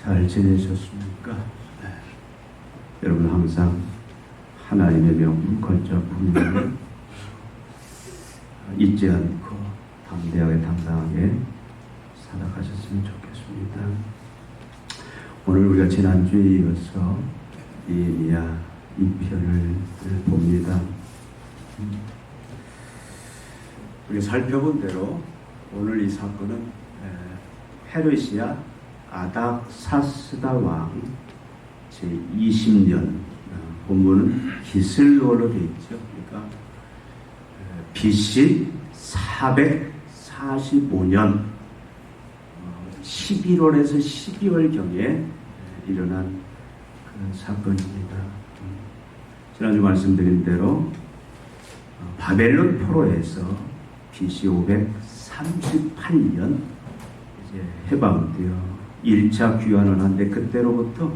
잘 지내셨습니까? 네. 여러분 항상 하나님의 명분 걸자 분명히 잊지 않고 담대하게 당당하게 살아가셨으면 좋겠습니다. 오늘 우리가 지난주에 이어서 느헤미야 2편을 봅니다. 우리가 살펴본 대로 오늘 이 사건은 페르시아 아닥사스다 왕 제20년, 본문은 기슬로로 되어 있죠. 그러니까 BC 445년 11월에서 12월경에 일어난 그런 사건입니다. 지난주 말씀드린 대로 바벨론 포로에서 BC 538년 이제 해방되어 1차 귀환을 한데 그때로부터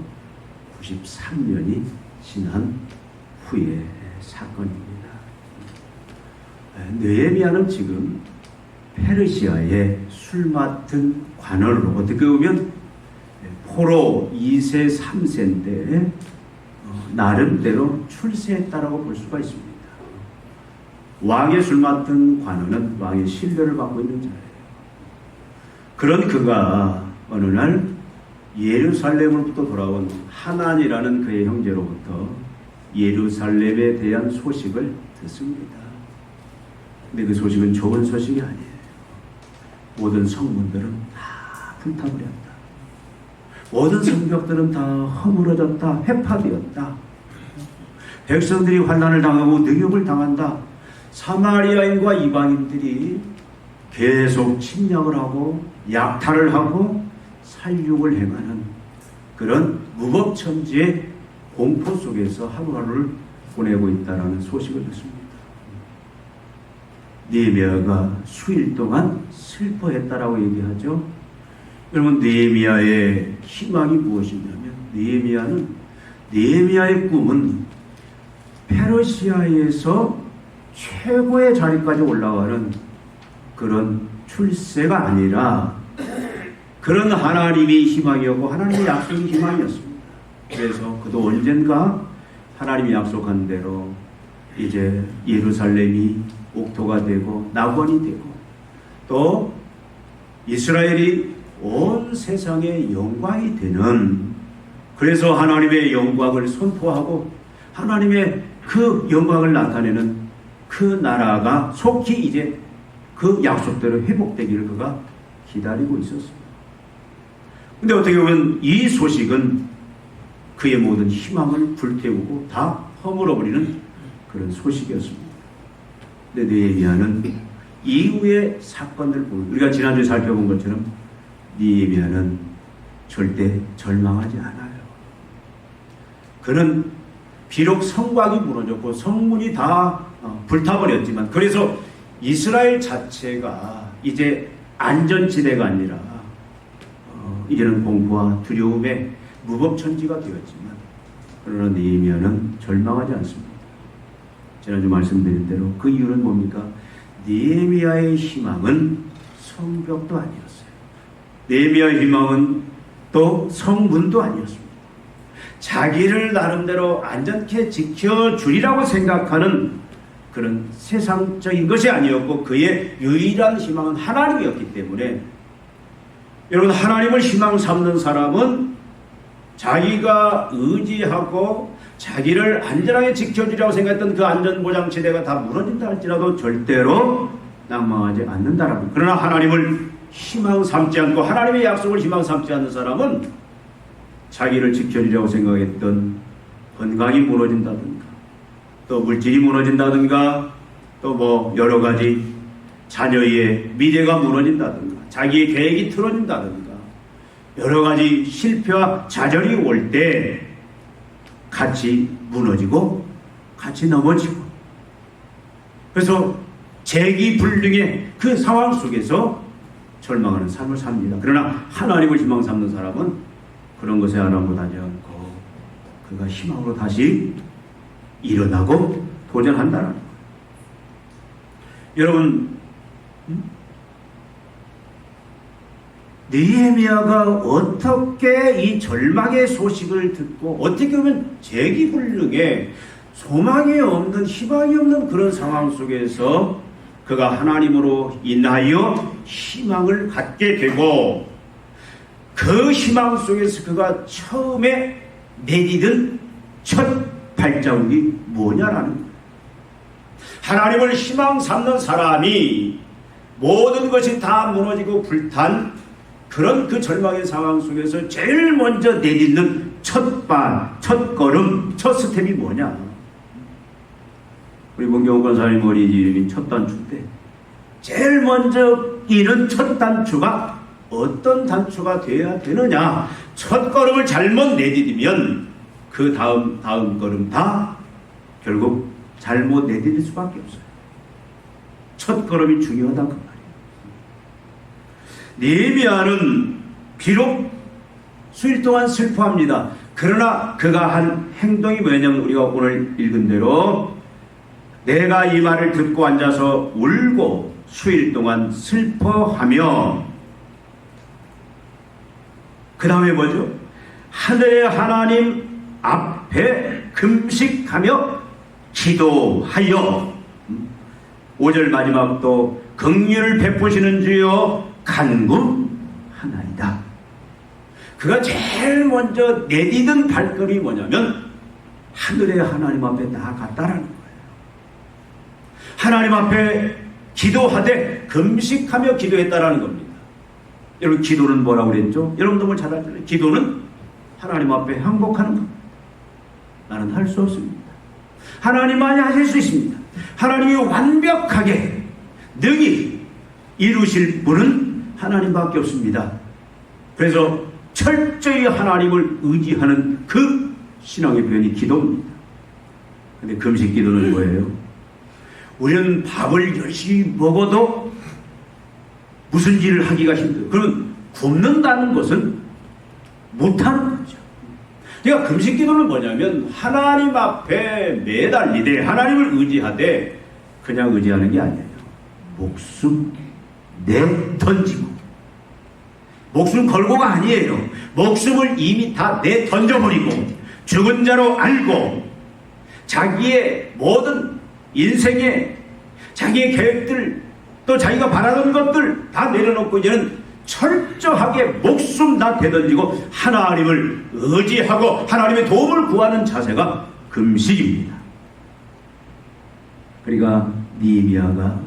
93년이 지난 후의 사건입니다. 느헤미야는 지금 페르시아의 술 맡은 관원으로 어떻게 보면 포로 2세 3세인데 나름대로 출세했다라고 볼 수가 있습니다. 왕의 술 맡은 관원은 왕의 신뢰를 받고 있는 자예요. 그런 그가 어느 날 예루살렘으로부터 돌아온 하난이라는 그의 형제로부터 예루살렘에 대한 소식을 듣습니다. 근데 그 소식은 좋은 소식이 아니에요. 모든 성문들은 다 불타버렸다. 모든 성벽들은 다 허물어졌다. 회파되었다. 백성들이 환난을 당하고 능욕을 당한다. 사마리아인과 이방인들이 계속 침략을 하고 약탈을 하고 살육을 행하는 그런 무법천지의 공포 속에서 하루하루를 보내고 있다는 소식을 듣습니다. 느헤미야가 수일 동안 슬퍼했다라고 얘기하죠. 여러분, 느헤미야의 희망이 무엇이냐면 느헤미야의 꿈은 페르시아에서 최고의 자리까지 올라가는 그런 출세가 아니라 그런 하나님이 희망이었고 하나님의 약속이 희망이었습니다. 그래서 그도 언젠가 하나님이 약속한 대로 이제 예루살렘이 옥토가 되고 낙원이 되고 또 이스라엘이 온 세상의 영광이 되는, 그래서 하나님의 영광을 선포하고 하나님의 그 영광을 나타내는 그 나라가 속히 이제 그 약속대로 회복되기를 그가 기다리고 있었습니다. 근데 어떻게 보면 이 소식은 그의 모든 희망을 불태우고 다 허물어버리는 그런 소식이었습니다. 근데 느헤미야는 이후의 사건을 보면 우리가 지난주에 살펴본 것처럼 느헤미야는 절대 절망하지 않아요. 그는 비록 성곽이 무너졌고 성문이 다 불타버렸지만, 그래서 이스라엘 자체가 이제 안전지대가 아니라 이제는 공포와 두려움의 무법천지가 되었지만, 그러나 느헤미야는 절망하지 않습니다. 지난주 말씀드린 대로 그 이유는 뭡니까? 느헤미야의 희망은 성벽도 아니었어요. 느헤미야의 희망은 또 성문도 아니었습니다. 자기를 나름대로 안전케 지켜주리라고 생각하는 그런 세상적인 것이 아니었고, 그의 유일한 희망은 하나님이었기 때문에, 여러분, 하나님을 희망 삼는 사람은 자기가 의지하고 자기를 안전하게 지켜주리라고 생각했던 그 안전보장체제가 다 무너진다 할지라도 절대로 낭망하지 않는다라고. 그러나 하나님을 희망 삼지 않고 하나님의 약속을 희망 삼지 않는 사람은 자기를 지켜주리라고 생각했던 건강이 무너진다든가 또 물질이 무너진다든가 또 뭐 여러 가지 자녀의 미래가 무너진다든가 자기의 계획이 틀어진다든가 여러 가지 실패와 좌절이 올 때 같이 무너지고 같이 넘어지고, 그래서 재기불능의 그 상황 속에서 절망하는 삶을 삽니다. 그러나 하나님을 희망 삼는 사람은 그런 것에 아랑곳하지 않고 그가 희망으로 다시 일어나고 도전한다는 거예요. 여러분, 느헤미야가 어떻게 이 절망의 소식을 듣고 어떻게 보면 재기불능에 소망이 없는 희망이 없는 그런 상황 속에서 그가 하나님으로 인하여 희망을 갖게 되고 그 희망 속에서 그가 처음에 내디딘 첫 발자국이 뭐냐라는 거예요. 하나님을 희망 삼는 사람이 모든 것이 다 무너지고 불탄 그런 그 절망의 상황 속에서 제일 먼저 내딛는 첫 걸음, 첫 스텝이 뭐냐? 우리 문경원 권사님 어린이 이름이 첫 단추인데 제일 먼저 이른 첫 단추가 어떤 단추가 돼야 되느냐? 첫 걸음을 잘못 내디디면 그 다음 걸음 다 결국 잘못 내디딜 수밖에 없어요. 첫 걸음이 중요하다 그 말이에요. 느헤미야는 비록 수일 동안 슬퍼합니다. 그러나 그가 한 행동이 뭐냐면 우리가 오늘 읽은 대로 내가 이 말을 듣고 앉아서 울고 수일 동안 슬퍼하며 그 다음에 뭐죠? 하늘의 하나님 앞에 금식하며 기도하여 5절 마지막도 긍휼을 베푸시는 주여 간구하나이다. 그가 제일 먼저 내디딘 발걸음이 뭐냐면 하늘의 하나님 앞에 나아갔다라는 거예요. 하나님 앞에 기도하되 금식하며 기도했다라는 겁니다. 여러분 기도는 뭐라고 그랬죠? 여러분도 잘 알잖아요. 기도는 하나님 앞에 항복하는 겁니다. 나는 할 수 없습니다. 하나님만이 하실 수 있습니다. 하나님이 완벽하게 능히 이루실 분은 하나님밖에 없습니다. 그래서 철저히 하나님을 의지하는 그 신앙의 표현이 기도입니다. 근데 금식 기도는 뭐예요? 우리는 밥을 열심히 먹어도 무슨 일을 하기가 힘들어요. 그럼 굶는다는 것은 못하는 거죠. 그러니까 금식 기도는 뭐냐면 하나님 앞에 매달리되 하나님을 의지하되 그냥 의지하는 게 아니에요. 목숨 내던지고 목숨 걸고가 아니에요. 목숨을 이미 다 내던져버리고 죽은 자로 알고 자기의 모든 인생에 자기의 계획들 또 자기가 바라던 것들 다 내려놓고 이제는 철저하게 목숨 다 대던지고 하나님을 의지하고 하나님의 도움을 구하는 자세가 금식입니다. 그러니까 느헤미야가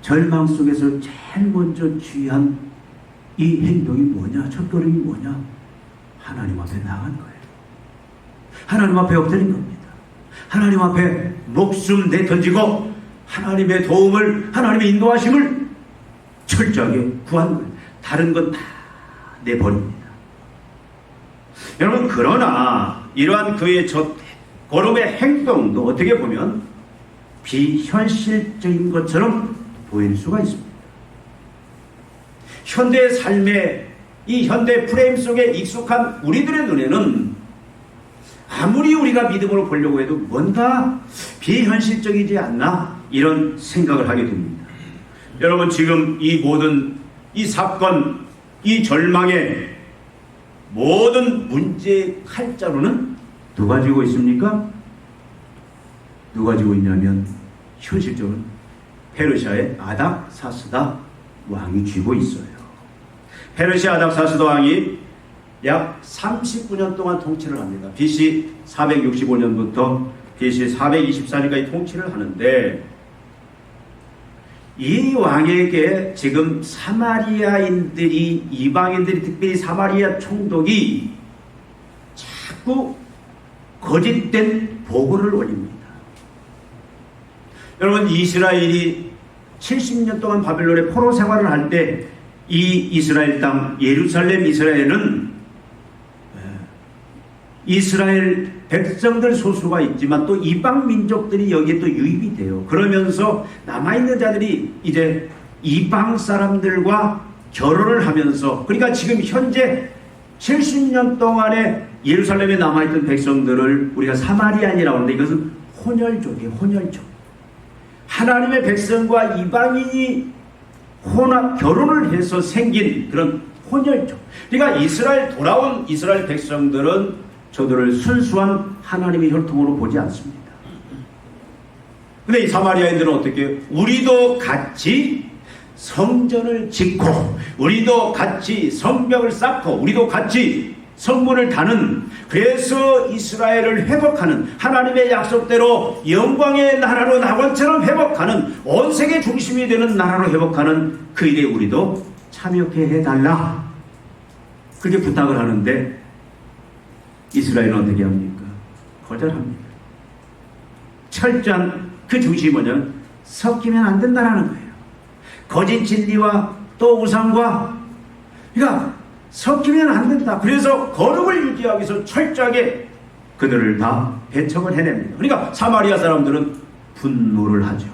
절망 속에서 제일 먼저 취한 이 행동이 뭐냐? 첫걸음이 뭐냐? 하나님 앞에 나간 거예요. 하나님 앞에 엎드린 겁니다. 하나님 앞에 목숨 내던지고 하나님의 도움을 하나님의 인도하심을 철저하게 구한 거예요. 다른 건 다 내버립니다. 여러분 그러나 이러한 그의 첫 걸음의 행동도 어떻게 보면 비현실적인 것처럼 보일 수가 있습니다. 현대의 삶의 이 현대 프레임 속에 익숙한 우리들의 눈에는 아무리 우리가 믿음으로 보려고 해도 뭔가 비현실적이지 않나 이런 생각을 하게 됩니다. 여러분 지금 이 모든 이 사건 이 절망의 모든 문제의 칼자루는 누가 쥐고 있습니까? 누가 쥐고 있냐면 현실적으로 페르시아의 아닥사스다 왕이 쥐고 있어요. 페르시아 아닥사스다 왕이 약 39년 동안 통치를 합니다. BC 465년부터 BC 424년까지 통치를 하는데 이 왕에게 지금 사마리아인들이 이방인들이 특별히 사마리아 총독이 자꾸 거짓된 보고를 올립니다. 여러분 이스라엘이 70년 동안 바벨론의 포로 생활을 할 때 이 이스라엘 땅 예루살렘 이스라엘은 이스라엘 백성들 소수가 있지만 또 이방 민족들이 여기에 또 유입이 돼요. 그러면서 남아있는 자들이 이제 이방 사람들과 결혼을 하면서 그러니까 지금 현재 70년 동안에 예루살렘에 남아있던 백성들을 우리가 사마리안이라고 하는데 이것은 혼혈족이에요. 혼혈족. 하나님의 백성과 이방인이 결혼을 해서 생긴 그런 혼혈족. 그러니까 돌아온 이스라엘 백성들은 저들을 순수한 하나님의 혈통으로 보지 않습니다. 근데 이 사마리아인들은 어떻게? 우리도 같이 성전을 짓고, 우리도 같이 성벽을 쌓고, 우리도 같이 성문을 다는, 그래서 이스라엘을 회복하는, 하나님의 약속대로 영광의 나라로 낙원처럼 회복하는, 온 세계 중심이 되는 나라로 회복하는 그 일에 우리도 참여케 해달라, 그렇게 부탁을 하는데 이스라엘은 어떻게 합니까? 거절합니다. 철저한 그 중심이 뭐냐면 섞이면 안 된다라는 거예요. 거짓 진리와 또 우상과, 그러니까 섞이면 안 된다. 그래서 거룩을 유지하기 위해서 철저하게 그들을 다 배척을 해냅니다. 그러니까 사마리아 사람들은 분노를 하죠.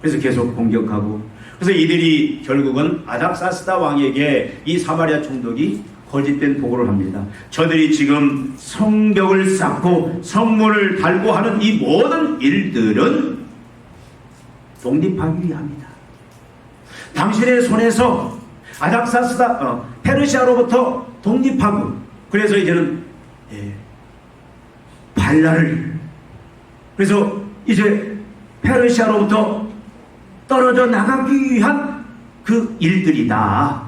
그래서 계속 공격하고, 그래서 이들이 결국은 아닥사스다 왕에게 이 사마리아 총독이 거짓된 보고를 합니다. 저들이 지금 성벽을 쌓고 성문을 달고 하는 이 모든 일들은 독립하기 위함이다. 당신의 손에서 아닥사스다 페르시아로부터 독립하고, 그래서 이제는 발라를, 그래서 이제 페르시아로부터 떨어져 나가기 위한 그 일들이다.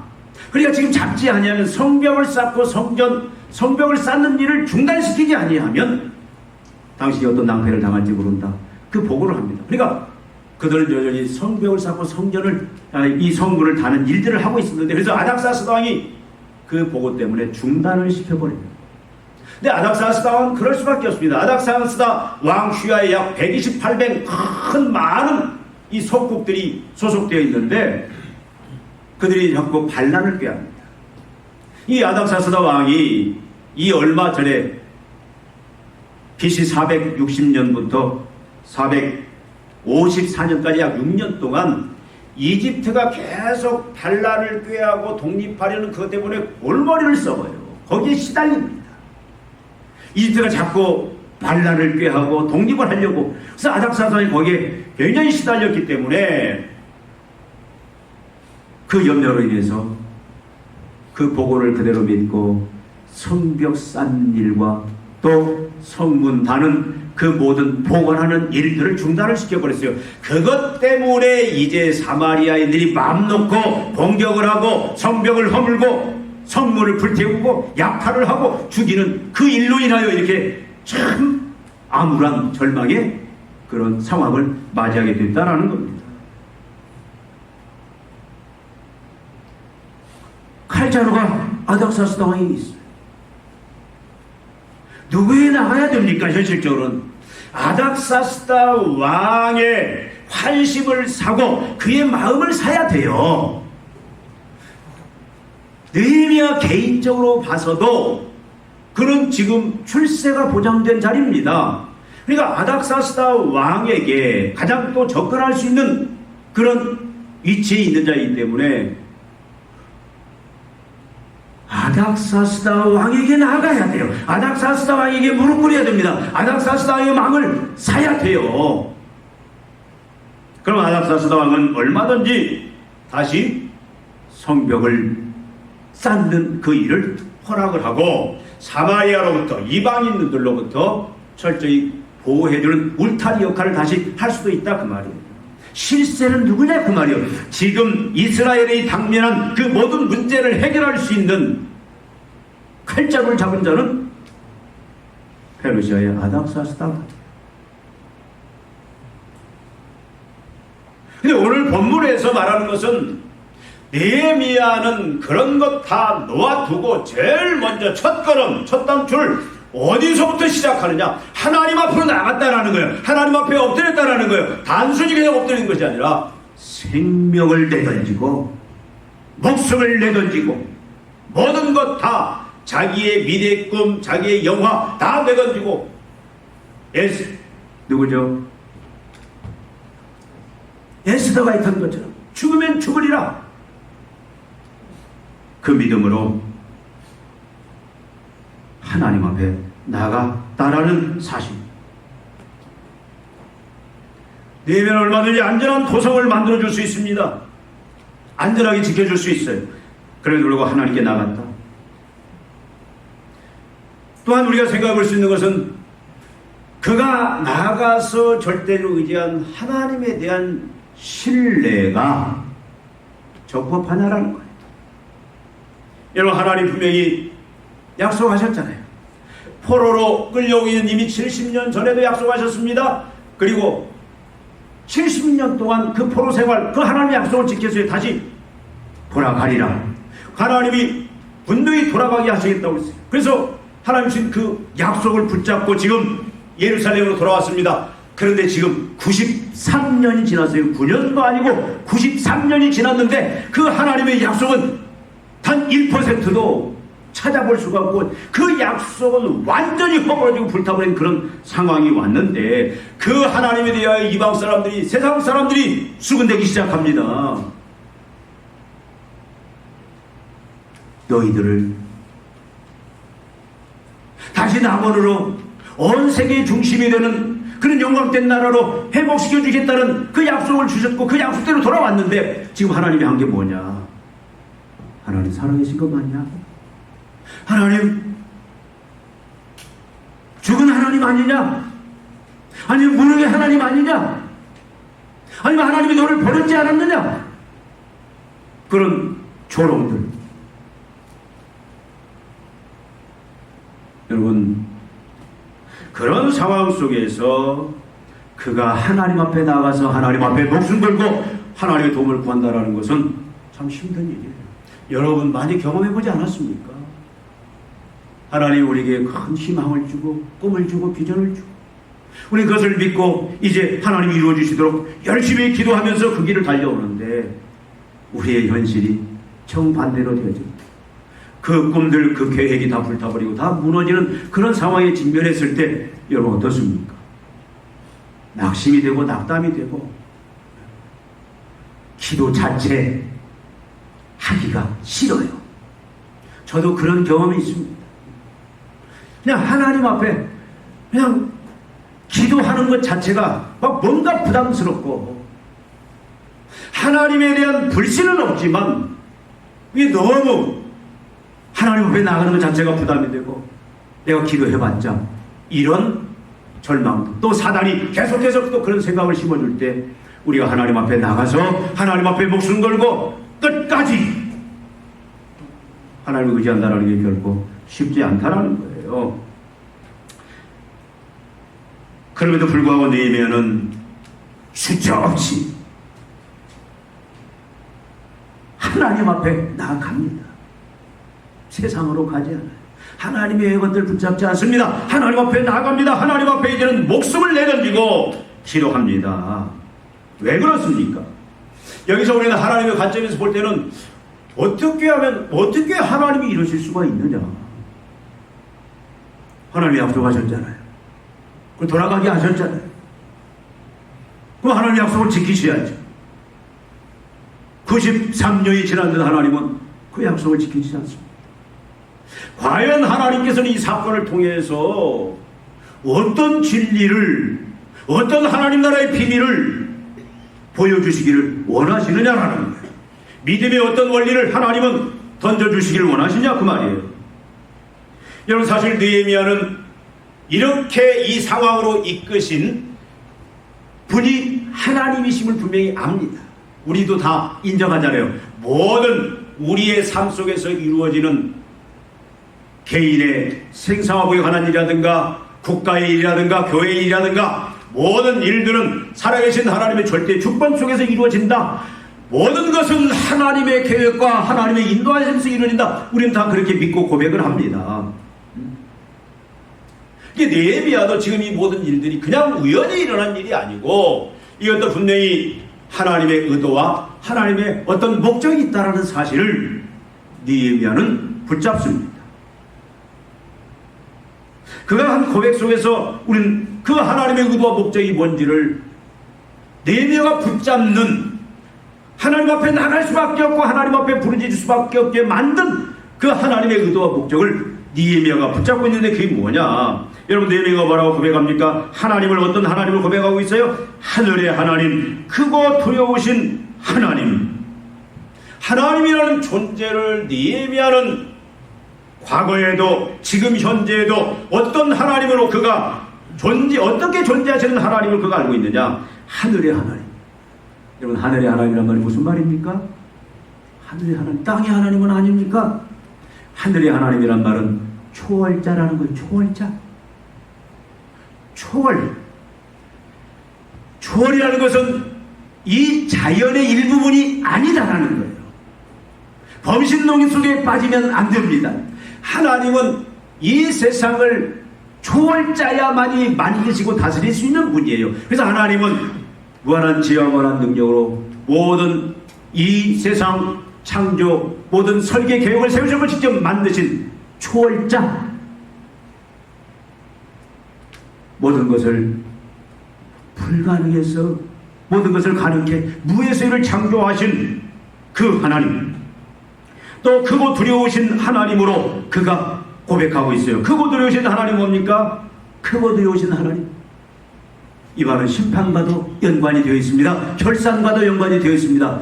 그러니까 지금 잡지 아니하면, 성벽을 쌓고 성벽을 쌓는 일을 중단시키지 아니하면 당신이 어떤 낭패를 당할지 모른다. 그 보고를 합니다. 그러니까 그들은 여전히 성벽을 쌓고 이 성문을 다는 일들을 하고 있었는데, 그래서 아닥사스다 왕이 그 보고 때문에 중단을 시켜버립니다. 근데 아닥사스다 왕은 그럴 수밖에 없습니다. 아닥사스다 왕 휘하에 약 128배 큰 많은 이 속국들이 소속되어 있는데 그들이 자꾸 반란을 꾀합니다. 이 아닥사스다 왕이 이 얼마 전에 BC 460년부터 454년까지 약 6년 동안 이집트가 계속 반란을 꾀하고 독립하려는 그것 때문에 골머리를 썩어요. 거기에 시달립니다. 이집트가 자꾸 반란을 꾀하고 독립을 하려고, 그래서 아닥사스다왕이 거기에 굉장히 시달렸기 때문에 그 염려로 인해서 그 보고를 그대로 믿고 성벽 쌓는 일과 또 성문 다는 그 모든 보관하는 일들을 중단을 시켜버렸어요. 그것 때문에 이제 사마리아인들이 마음 놓고 공격을 하고 성벽을 허물고 성문을 불태우고 약탈을 하고 죽이는 그 일로 인하여 이렇게 참 암울한 절망의 그런 상황을 맞이하게 됐다라는 겁니다. 칼자루가 아닥사스다 왕이 있어요. 누구에 나가야 됩니까? 현실적으로는 아닥사스다 왕의 환심을 사고 그의 마음을 사야 돼요. 느헤미야 개인적으로 봐서도 그는 지금 출세가 보장된 자리입니다. 그러니까 아닥사스다 왕에게 가장 또 접근할 수 있는 그런 위치에 있는 자이기 때문에 아닥사스다 왕에게 나가야 돼요. 아닥사스다 왕에게 무릎 꿇어야 됩니다. 아닥사스다 왕의 마음을 사야 돼요. 그럼 아닥사스다 왕은 얼마든지 다시 성벽을 쌓는 그 일을 허락을 하고 사마리아로부터 이방인들로부터 철저히 보호해주는 울타리 역할을 다시 할 수도 있다 그 말이에요. 실세는 누구냐 그 말이에요. 지금 이스라엘이 당면한 그 모든 문제를 해결할 수 있는 칼자루를 잡은 자는 페르시아의 아닥사스다. 근데 오늘 본문에서 말하는 것은 느헤미야는 그런 것 다 놓아두고 제일 먼저 첫 걸음, 첫 단추를 어디서부터 시작하느냐? 하나님 앞으로 나갔다라는 거예요. 하나님 앞에 엎드렸다라는 거예요. 단순히 그냥 엎드리는 것이 아니라 생명을 내던지고 목숨을 내던지고 모든 것 다 자기의 미래 꿈, 자기의 영화 다 내던지고 누구죠? 에스더가 있던 것처럼 죽으면 죽으리라. 그 믿음으로 하나님 앞에 나갔다라는 사실. 느헤미야는 얼마든지 안전한 도성을 만들어줄 수 있습니다. 안전하게 지켜줄 수 있어요. 그래도 불구하고 하나님께 나갔다. 또한 우리가 생각해 볼 수 있는 것은 그가 나가서 절대로 의지한 하나님에 대한 신뢰가 적법하냐라는 거예요. 여러분, 하나님 분명히 약속하셨잖아요. 포로로 끌려오기 전 이미 70년 전에도 약속하셨습니다. 그리고 70년 동안 그 포로 생활, 그 하나님의 약속을 지켜서 다시 돌아가리라. 하나님이 분명히 돌아가게 하시겠다고 했어요. 그래서 하나님 주신 그 약속을 붙잡고 지금 예루살렘으로 돌아왔습니다. 그런데 지금 93년이 지났어요. 9년도 아니고 93년이 지났는데 그 하나님의 약속은 단 1%도 찾아볼 수가 없고 그 약속은 완전히 허물어지고 불타버린 그런 상황이 왔는데 그 하나님에 대하여 이방 사람들이, 세상 사람들이 수군대기 시작합니다. 너희들을 다시 남원으로 온 세계의 중심이 되는 그런 영광된 나라로 회복시켜 주겠다는 그 약속을 주셨고 그 약속대로 돌아왔는데 지금 하나님이 한 게 뭐냐? 하나님 살아계신 거 맞냐? 하나님 죽은 하나님 아니냐? 아니면 무능의 하나님 아니냐? 아니면 하나님이 너를 버렸지 않았느냐? 그런 조롱들. 여러분, 그런 상황 속에서 그가 하나님 앞에 나가서 하나님 앞에 목숨 걸고 하나님의 도움을 구한다는 것은 참 힘든 일이에요. 여러분 많이 경험해보지 않았습니까? 하나님 우리에게 큰 희망을 주고 꿈을 주고 비전을 주고 우리 그것을 믿고 이제 하나님이 이루어주시도록 열심히 기도하면서 그 길을 달려오는데 우리의 현실이 정반대로 되어집니다. 그 꿈들, 그 계획이 다 불타버리고 다 무너지는 그런 상황에 직면했을 때 여러분 어떻습니까? 낙심이 되고 낙담이 되고 기도 자체 하기가 싫어요. 저도 그런 경험이 있습니다. 그냥 하나님 앞에 그냥 기도하는 것 자체가 막 뭔가 부담스럽고 하나님에 대한 불신은 없지만 이게 너무 하나님 앞에 나가는 것 자체가 부담이 되고 내가 기도해봤자 이런 절망, 또 사단이 계속해서 또 그런 생각을 심어줄 때 우리가 하나님 앞에 나가서 하나님 앞에 목숨 걸고 끝까지 하나님을 의지한다는 게 결코 쉽지 않다는 거예요. 그럼에도 불구하고 느헤미야는 주저없이 하나님 앞에 나아갑니다. 세상으로 가지 않아요. 하나님의 것들 붙잡지 않습니다. 하나님 앞에 나아갑니다. 하나님 앞에 이제는 목숨을 내던지고 기도합니다. 왜 그렇습니까? 여기서 우리는 하나님의 관점에서 볼 때는 어떻게 하면 어떻게 하나님이 이러실 수가 있느냐? 하나님이 약속하셨잖아요. 그 돌아가게 하셨잖아요. 그럼 하나님의 약속을 지키셔야죠. 93년이 지났는데 하나님은 그 약속을 지키지 않습니다. 과연 하나님께서는 이 사건을 통해서 어떤 진리를, 어떤 하나님 나라의 비밀을 보여주시기를 원하시느냐라는 거예요. 믿음의 어떤 원리를 하나님은 던져주시기를 원하시냐 그 말이에요. 여러분 사실 느헤미야는 이렇게 이 상황으로 이끄신 분이 하나님이심을 분명히 압니다. 우리도 다 인정하잖아요. 모든 우리의 삶 속에서 이루어지는 개인의 생사화복에 관한 일이라든가 국가의 일이라든가 교회의 일이라든가 모든 일들은 살아계신 하나님의 절대 주권 속에서 이루어진다. 모든 것은 하나님의 계획과 하나님의 인도하심에서 이루어진다. 우리는 다 그렇게 믿고 고백을 합니다. 이게 느헤미야도 지금 이 모든 일들이 그냥 우연히 일어난 일이 아니고 이것도 분명히 하나님의 의도와 하나님의 어떤 목적이 있다는 사실을 느헤미야는 붙잡습니다. 그가 한 고백 속에서 우리는 그 하나님의 의도와 목적이 뭔지를 느헤미야가 붙잡는, 하나님 앞에 나갈 수밖에 없고 하나님 앞에 부르짖을 수밖에 없게 만든 그 하나님의 의도와 목적을 느헤미야가 붙잡고 있는데 그게 뭐냐? 여러분 느헤미야가 뭐라고 고백합니까? 하나님을, 어떤 하나님을 고백하고 있어요? 하늘의 하나님, 크고 두려우신 하나님. 하나님이라는 존재를 느헤미야는 과거에도 지금 현재에도 어떤 하나님으로 그가 어떻게 존재하시는 하나님을 그가 알고 있느냐? 하늘의 하나님. 여러분, 하늘의 하나님이란 말이 무슨 말입니까? 하늘의 하나님, 땅의 하나님은 아닙니까? 하늘의 하나님이란 말은 초월자라는 거예요. 초월자. 초월이라는 것은 이 자연의 일부분이 아니다라는 거예요. 범신론기 속에 빠지면 안 됩니다. 하나님은 이 세상을 초월자야만이 만드시고 다스릴 수 있는 분이에요. 그래서 하나님은 무한한 지혜와 무한한 능력으로 모든 이 세상 창조, 모든 설계 계획을 세우시고 직접 만드신 초월자. 모든 것을 불가능해서 모든 것을 가능케 무에서 일을 창조하신 그 하나님, 또 크고 두려우신 하나님으로 그가 고백하고 있어요. 크고 두려우신 하나님 뭡니까? 크고 두려우신 하나님. 이 말은 심판과도 연관이 되어 있습니다. 결산과도 연관이 되어 있습니다.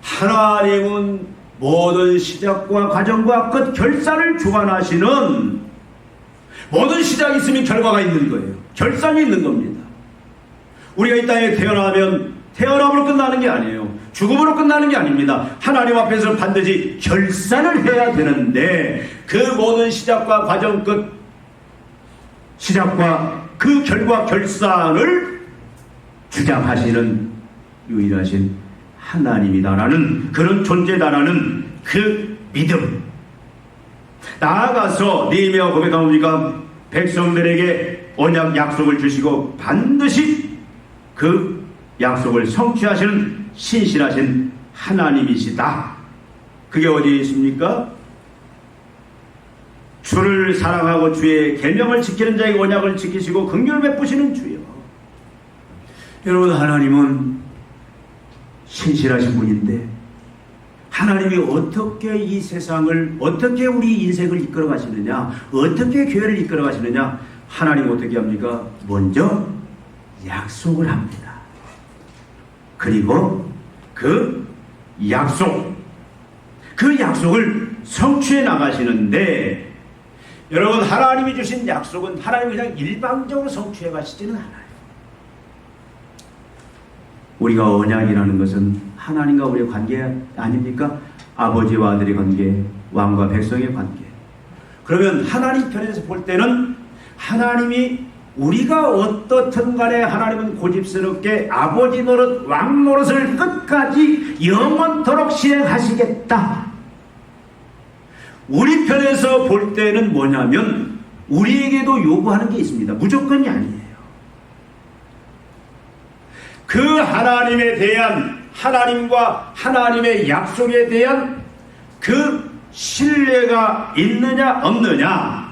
하나님은 모든 시작과 과정과 끝 결산을 주관하시는, 모든 시작이 있으면 결과가 있는 거예요. 결산이 있는 겁니다. 우리가 이 땅에 태어나면 태어남으로 끝나는 게 아니에요. 죽음으로 끝나는 게 아닙니다. 하나님 앞에서 반드시 결산을 해야 되는데, 그 모든 시작과 과정 끝, 시작과 그 결과 결산을 주장하시는 유일하신 하나님이다라는, 그런 존재다라는 그 믿음. 나아가서 느헤미야가 고백한 뭡니까? 백성들에게 언약 약속을 주시고 반드시 그 약속을 성취하시는 신실하신 하나님이시다. 그게 어디에 있습니까? 주를 사랑하고 주의 계명을 지키는 자에게 언약을 지키시고 긍휼을 베푸시는 주여. 여러분, 하나님은 신실하신 분인데 하나님이 어떻게 이 세상을, 어떻게 우리 인생을 이끌어 가시느냐, 어떻게 교회를 이끌어 가시느냐, 하나님 어떻게 합니까? 먼저 약속을 합니다. 그리고 그 약속을 성취해 나가시는데, 여러분, 하나님이 주신 약속은 하나님이 그냥 일방적으로 성취해 가시지는 않아요. 우리가 언약이라는 것은 하나님과 우리의 관계 아닙니까? 아버지와 아들의 관계, 왕과 백성의 관계. 그러면 하나님 편에서 볼 때는 하나님이 우리가 어떻든 간에 하나님은 고집스럽게 아버지 노릇, 왕 노릇을 끝까지 영원토록 실행하시겠다. 우리 편에서 볼 때는 뭐냐면 우리에게도 요구하는 게 있습니다. 무조건이 아니에요. 그 하나님에 대한, 하나님과 하나님의 약속에 대한 그 신뢰가 있느냐 없느냐,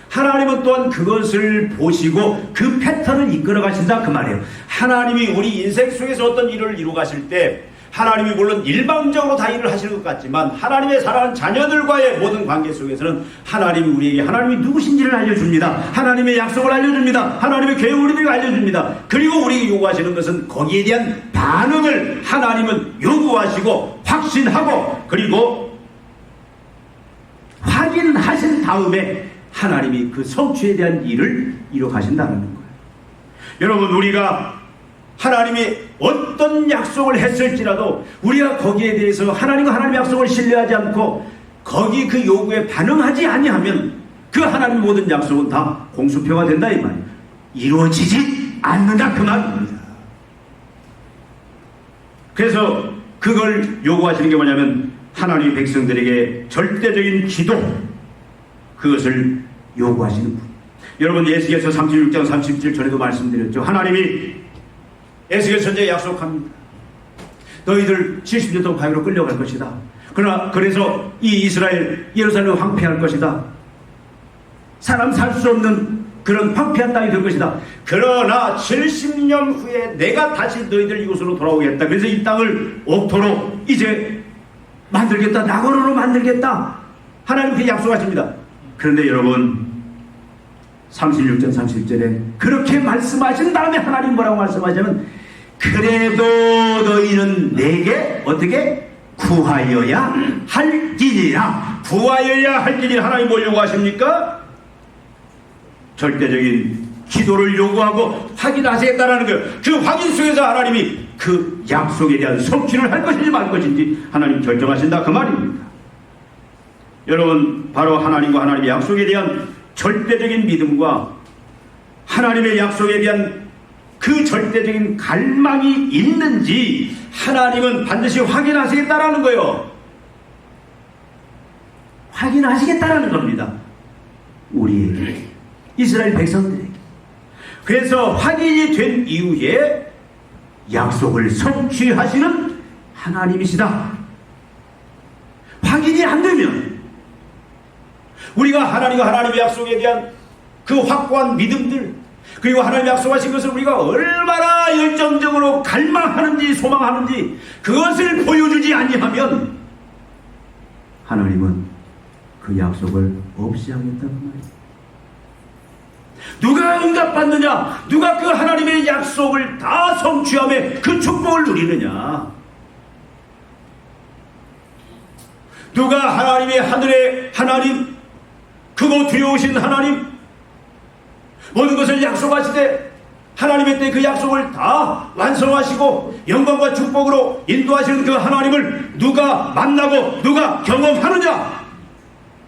하나님은 또한 그것을 보시고 그 패턴을 이끌어 가신다, 그 말이에요. 하나님이 우리 인생 속에서 어떤 일을 이루어 가실 때 하나님이 물론 일방적으로 다 일을 하시는 것 같지만 하나님의 사랑하는 자녀들과의 모든 관계 속에서는 하나님이 우리에게 하나님이 누구신지를 알려줍니다. 하나님의 약속을 알려줍니다. 하나님의 계획을 우리에게 알려줍니다. 그리고 우리에게 요구하시는 것은 거기에 대한 반응을 하나님은 요구하시고 확신하고 그리고 확인하신 다음에 하나님이 그 성취에 대한 일을 이루어 가신다는 거예요. 여러분, 우리가 하나님이 어떤 약속을 했을지라도 우리가 거기에 대해서 하나님과 하나님의 약속을 신뢰하지 않고 거기 그 요구에 반응하지 아니하면 그 하나님 모든 약속은 다 공수표가 된다, 이 말이에요. 이루어지지 않는다, 그 말입니다. 그래서 그걸 요구하시는 게 뭐냐면 하나님의 백성들에게 절대적인 기도, 그것을 요구하시는 분. 여러분, 에스겔서 36장 37 전에도 말씀드렸죠. 하나님이 에스겔 선지자에 약속합니다. 너희들 70년 동안 바위로 끌려갈 것이다. 그래서 이 이스라엘 예루살렘을 황폐할 것이다. 사람 살 수 없는 그런 황폐한 땅이 될 것이다. 그러나 70년 후에 내가 다시 너희들 이곳으로 돌아오겠다. 그래서 이 땅을 옥토로 이제 만들겠다. 낙원으로 만들겠다. 하나님께 약속하십니다. 그런데 여러분, 36장 30절에 그렇게 말씀하신 다음에 하나님 뭐라고 말씀하자면, 그래도 너희는 내게 어떻게? 구하여야 할 일이라. 구하여야 할 일이 하나님 뭘 요구하십니까? 절대적인 기도를 요구하고 확인하시겠다라는 거예요. 그 확인 속에서 하나님이 그 약속에 대한 성취를 할 것인지 말 것인지 하나님 결정하신다 그 말입니다. 여러분, 바로 하나님과 하나님의 약속에 대한 절대적인 믿음과 하나님의 약속에 대한 그 절대적인 갈망이 있는지 하나님은 반드시 확인하시겠다라는 거예요. 확인하시겠다라는 겁니다. 우리에게, 이스라엘 백성들에게. 그래서 확인이 된 이후에 약속을 성취하시는 하나님이시다. 확인이 안 되면 우리가 하나님과 하나님의 약속에 대한 그 확고한 믿음들, 그리고 하나님이 약속하신 것을 우리가 얼마나 열정적으로 갈망하는지 소망하는지 그것을 보여주지 아니하면 하나님은 그 약속을 없이 하겠다는 말이에요. 누가 응답받느냐? 누가 그 하나님의 약속을 다 성취하며 그 축복을 누리느냐? 누가 하나님의 하늘의 하나님, 크고 두려우신 하나님, 모든 것을 약속하시되 하나님의 때 그 약속을 다 완성하시고 영광과 축복으로 인도하시는 그 하나님을 누가 만나고 누가 경험하느냐?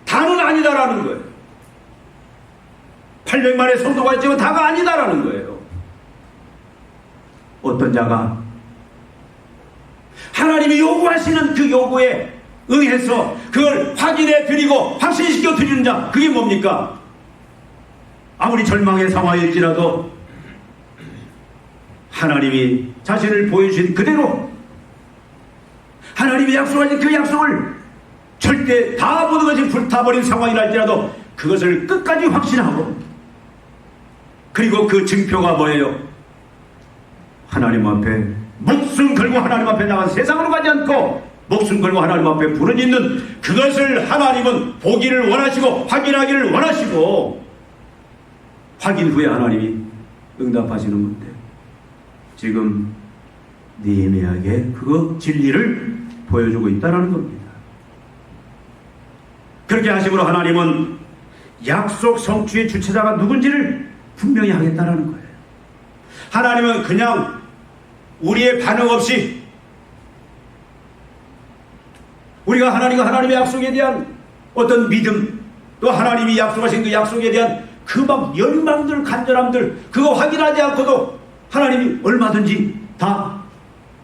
다는 아니다라는 거예요. 800만의 성도가 있지만 다가 아니다라는 거예요. 어떤 자가 하나님이 요구하시는 그 요구에 응해서 그걸 확인해 드리고 확신시켜 드리는 자, 그게 뭡니까? 아무리 절망의 상황일지라도 하나님이 자신을 보여주신 그대로 하나님이 약속하신 그 약속을 절대 다 모든 것이 불타버린 상황이랄지라도 그것을 끝까지 확신하고, 그리고 그 증표가 뭐예요? 하나님 앞에 목숨 걸고 하나님 앞에 나간 세상으로 가지 않고 목숨 걸고 하나님 앞에 부르짖는 그것을 하나님은 보기를 원하시고 확인하기를 원하시고, 확인 후에 하나님이 응답하시는 건데 지금 느헤미야에게 그 진리를 보여주고 있다는 겁니다. 그렇게 하심으로 하나님은 약속 성취의 주체자가 누군지를 분명히 하겠다는 거예요. 하나님은 그냥 우리의 반응 없이 우리가 하나님과 하나님의 약속에 대한 어떤 믿음, 또 하나님이 약속하신 그 약속에 대한 그 막 열망들, 간절함들, 그거 확인하지 않고도 하나님이 얼마든지 다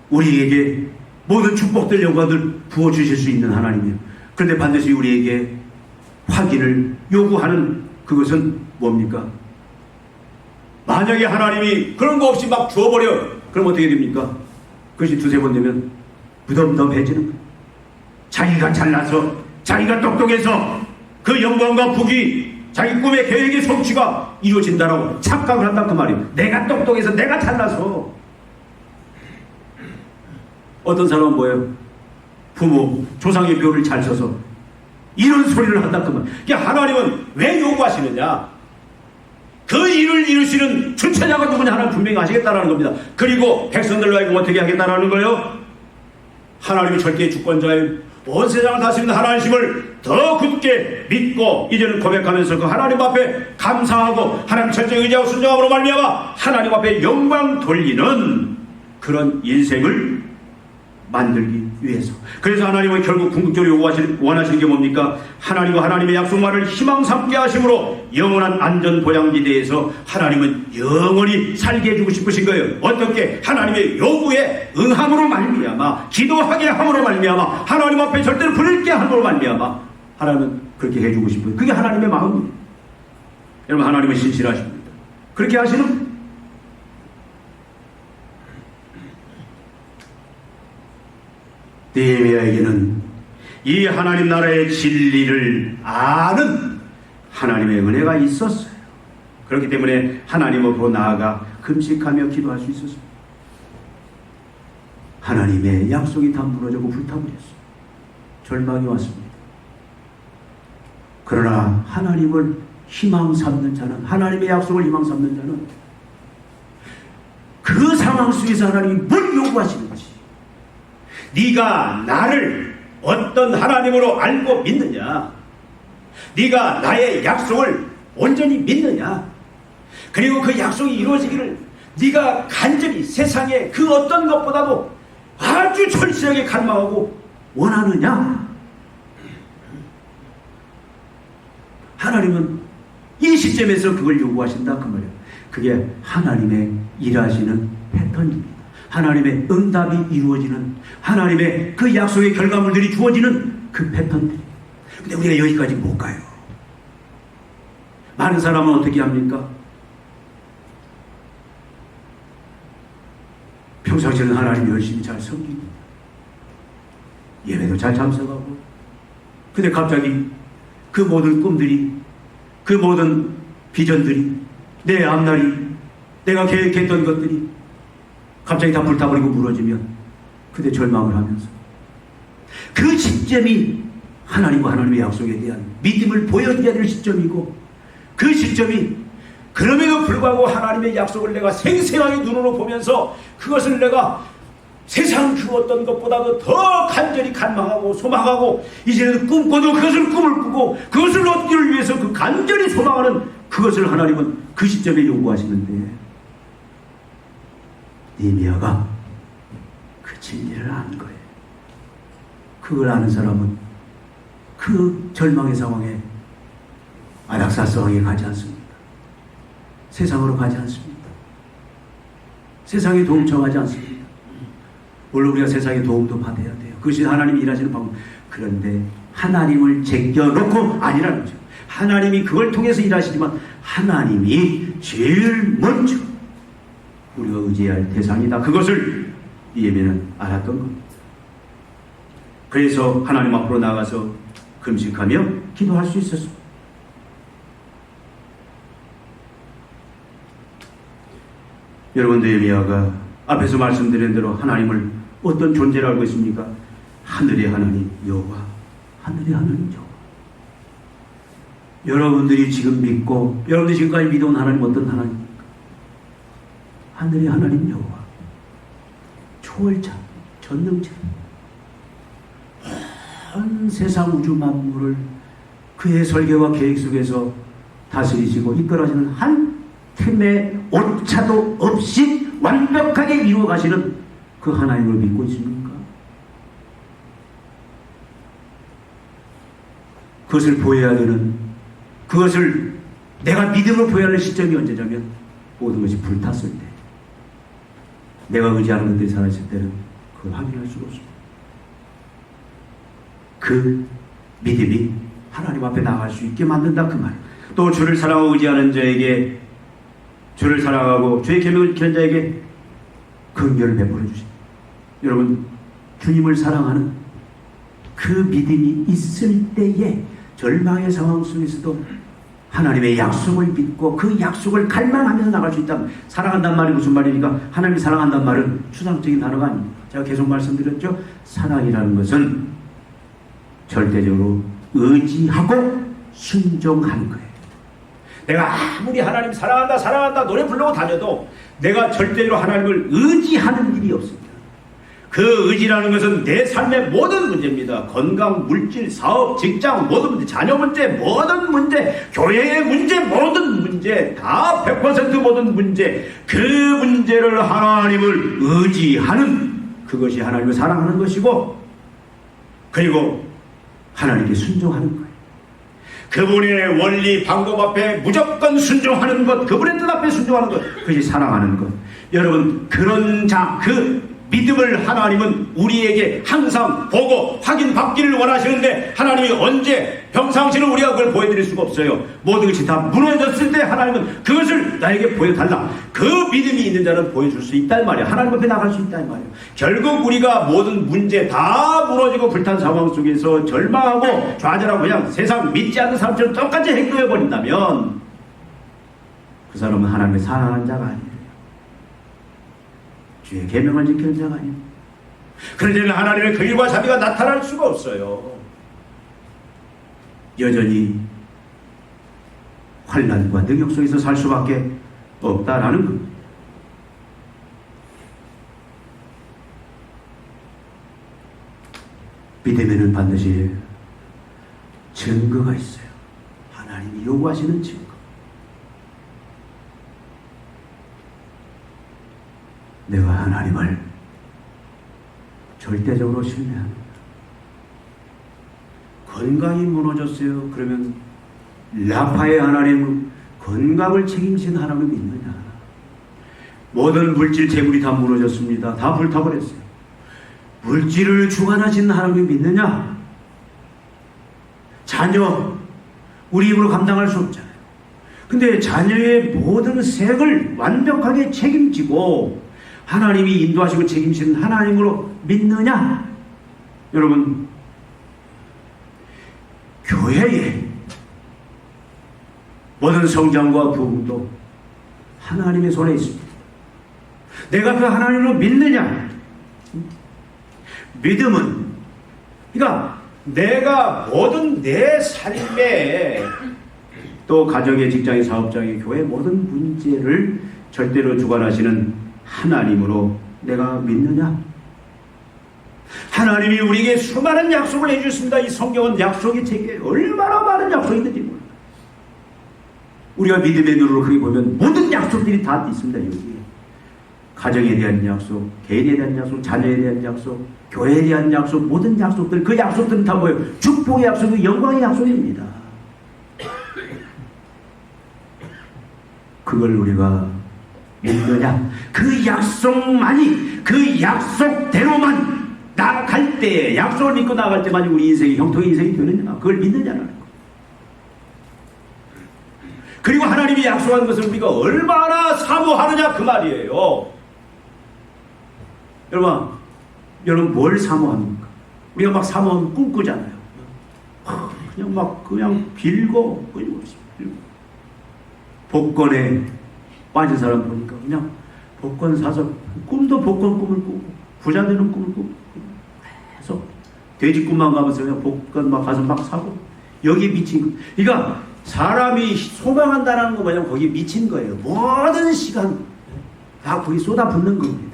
우리에게 모든 축복들, 영광들 부어주실 수 있는 하나님이에요. 그런데 반드시 우리에게 확인을 요구하는 그것은 뭡니까? 만약에 하나님이 그런 거 없이 막 주어버려, 그럼 어떻게 됩니까? 그것이 두세 번 되면 무덤덤해지는 거예요. 자기가 잘나서, 자기가 똑똑해서 그 영광과 복이 자기 꿈의 계획의 성취가 이루어진다라고 착각을 한다 그 말이에요. 내가 똑똑해서, 내가 잘나서. 어떤 사람은 뭐예요? 부모, 조상의 묘를 잘 써서 이런 소리를 한다 그 말이에요. 그러니까 하나님은 왜 요구하시느냐? 그 일을 이루시는 주체자가 누구냐 하나님 분명히 아시겠다라는 겁니다. 그리고 백성들로 하여금 어떻게 하겠다라는 거예요? 하나님이 절대의 주권자예요. 온 세상을 다스리는 하나님심을 더 굳게 믿고 이제는 고백하면서 그 하나님 앞에 감사하고 하나님 철저히 의지하고 순종함으로 말미암아 하나님 앞에 영광 돌리는 그런 인생을 만들기 위해서. 그래서 하나님은 결국 궁극적으로 원하시는 게 뭡니까? 하나님과 하나님의 약속말을 희망 삼게 하심으로 영원한 안전 보양지대에서 하나님은 영원히 살게 해주고 싶으신 거예요. 어떻게? 하나님의 요구에 응함으로 말미암아, 기도하게 함으로 말미암아, 하나님 앞에 절대로 부를게 함으로 말미암아 하나님은 그렇게 해주고 싶어요. 그게 하나님의 마음이에요. 여러분, 하나님은 신실하십니다. 그렇게 하시는 느헤미야에게는 이 하나님 나라의 진리를 아는 하나님의 은혜가 있었어요. 그렇기 때문에 하나님 앞으로 나아가 금식하며 기도할 수 있었습니다. 하나님의 약속이 다 무너지고 불타버렸어요. 절망이 왔습니다. 그러나 하나님을 희망 삼는 자는, 하나님의 약속을 희망 삼는 자는 그 상황 속에서 하나님이 뭘 요구하시는지, 네가 나를 어떤 하나님으로 알고 믿느냐? 네가 나의 약속을 온전히 믿느냐? 그리고 그 약속이 이루어지기를 네가 간절히 세상의 그 어떤 것보다도 아주 절실하게 갈망하고 원하느냐? 하나님은 이 시점에서 그걸 요구하신다 그 말이에요. 그게 하나님의 일하시는 패턴입니다. 하나님의 응답이 이루어지는, 하나님의 그 약속의 결과물들이 주어지는 그 패턴들. 근데 우리가 여기까지 못 가요. 많은 사람은 어떻게 합니까? 평상시에는 하나님 열심히 잘 섬기고 예배도 잘 참석하고, 근데 갑자기 그 모든 꿈들이, 그 모든 비전들이, 내 앞날이, 내가 계획했던 것들이 갑자기 다 불타버리고 무너지면 그때 절망을 하면서, 그 시점이 하나님과 하나님의 약속에 대한 믿음을 보여줘야 될 시점이고, 그 시점이 그럼에도 불구하고 하나님의 약속을 내가 생생하게 눈으로 보면서 그것을 내가 세상 그 어떤 것보다도 더 간절히 갈망하고 소망하고, 이제는 꿈꿔도 그것을 꿈을 꾸고 그것을 얻기를 위해서 그 간절히 소망하는 그것을 하나님은 그 시점에 요구하시는데, 느헤미야가 그 진리를 아는 거예요. 그걸 아는 사람은 그 절망의 상황에 아닥사스하게 가지 않습니다. 세상으로 가지 않습니다. 세상에 도움 청하지 않습니다. 물론 우리가 세상의 도움도 받아야 돼요. 그것이 하나님이 일하시는 방법. 그런데 하나님을 제껴놓고 아니라는 거죠. 하나님이 그걸 통해서 일하시지만 하나님이 제일 먼저 우리가 의지해야 할 대상이다. 그것을 느헤미야는 알았던 겁니다. 그래서 하나님 앞으로 나가서 금식하며 기도할 수 있었습니다. 여러분, 느헤미야가 앞에서 말씀드린 대로 하나님을 어떤 존재를 알고 있습니까? 하늘의 하나님 여호와, 하늘의 하나님 여호와. 여러분들이 지금 믿고 여러분들이 지금까지 믿어온 하나님 어떤 하나님입니까? 하늘의 하나님 여호와, 초월자, 전능자, 온 세상 우주 만물을 그의 설계와 계획 속에서 다스리시고 이끌어지는 한 틈의 오차도 없이 완벽하게 이루어 가시는 그 하나님을 믿고 있습니까? 그것을 보여야 되는, 그것을 내가 믿음으로 보여야 할 시점이 언제냐면 모든 것이 불탔을 때, 내가 의지하는 것들이 사라졌을 때는 그걸 확인할 수가 없습니다. 그 믿음이 하나님 앞에 나갈 수 있게 만든다 그 말. 또 주를 사랑하고 의지하는 자에게, 주를 사랑하고 주의 계명을 지키는 자에게 긍휼을 베풀어 주십니다. 여러분, 주님을 사랑하는 그 믿음이 있을 때에 절망의 상황 속에서도 하나님의 약속을 믿고 그 약속을 갈망하면서 나갈 수 있다. 사랑한다는 말이 무슨 말입니까? 하나님이 사랑한다는 말은 추상적인 단어가 아닙니다. 제가 계속 말씀드렸죠. 사랑이라는 것은 절대적으로 의지하고 순종하는 거예요. 내가 아무리 하나님 사랑한다 사랑한다 노래 부르고 다녀도 내가 절대로 하나님을 의지하는 일이 없습니다. 그 의지라는 것은 내 삶의 모든 문제입니다. 건강, 물질, 사업, 직장, 모든 문제, 자녀 문제, 모든 문제, 교회의 문제, 모든 문제, 다 100% 모든 문제, 그 문제를 하나님을 의지하는, 그것이 하나님을 사랑하는 것이고, 그리고 하나님께 순종하는 거예요. 그분의 원리 방법 앞에 무조건 순종하는 것, 그분의 뜻 앞에 순종하는 것, 그것이 사랑하는 것. 여러분, 그런 그 믿음을 하나님은 우리에게 항상 보고 확인받기를 원하시는데, 하나님이 언제 평상시는 우리가 그걸 보여드릴 수가 없어요. 모든 것이 다 무너졌을 때 하나님은 그것을 나에게 보여달라. 그 믿음이 있는 자는 보여줄 수 있단 말이야. 하나님 앞에 나갈 수 있단 말이야. 결국 우리가 모든 문제 다 무너지고 불탄 상황 속에서 절망하고 좌절하고 그냥 세상 믿지 않는 사람처럼 똑같이 행동해버린다면 그 사람은 하나님의 사랑하는 자가 아니에요. 주의 계명을 지키는 자가 아니에요. 그런 데는 하나님의 그 일과 자비가 나타날 수가 없어요. 여전히 환난과 능력 속에서 살 수밖에 없다라는 겁니다. 믿음에는 반드시 증거가 있어요. 하나님이 요구하시는 증거. 내가 하나님을 절대적으로 신뢰합니다. 건강이 무너졌어요. 그러면 라파의 하나님, 건강을 책임진 하나님을 믿느냐? 모든 물질 재물이 다 무너졌습니다. 다 불타버렸어요. 물질을 주관하신 하나님을 믿느냐? 자녀, 우리 힘으로 감당할 수 없잖아요. 근데 자녀의 모든 색을 완벽하게 책임지고 하나님이 인도하시고 책임지는 하나님으로 믿느냐? 여러분, 교회의 모든 성장과 부흥도 하나님의 손에 있습니다. 내가 그 하나님으로 믿느냐? 믿음은, 그러니까 내가 모든 내 삶에, 또 가정의, 직장의, 사업장의, 교회의 모든 문제를 절대로 주관하시는 하나님으로 내가 믿느냐? 하나님이 우리에게 수많은 약속을 해주셨습니다. 이 성경은 약속의 책에 얼마나 많은 약속이 있는지 몰라요. 우리가 믿음의 눈으로 크게 보면 모든 약속들이 다 있습니다. 여기에 가정에 대한 약속, 개인에 대한 약속, 자녀에 대한 약속, 교회에 대한 약속, 모든 약속들, 그 약속들은 다 뭐예요? 축복의 약속이고 영광의 약속입니다. 그걸 우리가 믿느냐? 그 약속만이, 그 약속대로만 나아갈 때에, 약속을 믿고 나아갈 때만 우리 인생이 형통의 인생이 되느냐? 그걸 믿느냐라는 거. 그리고 하나님이 약속한 것을 우리가 얼마나 사모하느냐 그 말이에요. 여러분 뭘 사모합니까? 우리가 막 사모하면 꿈꾸잖아요. 그냥 빌고 끊임없이 빌고. 복권에 빠진 사람 보니까 그냥 복권 사서 꿈도 복권 꿈을 꾸고 부자 되는 꿈을 꾸고 계속 돼지꿈만 가면서 그냥 복권 막 가서 막 사고 여기에 미친 거. 그러니까 사람이 소망한다는 거 뭐냐면 거기에 미친 거예요. 모든 시간 다 거기 쏟아붓는 겁니다.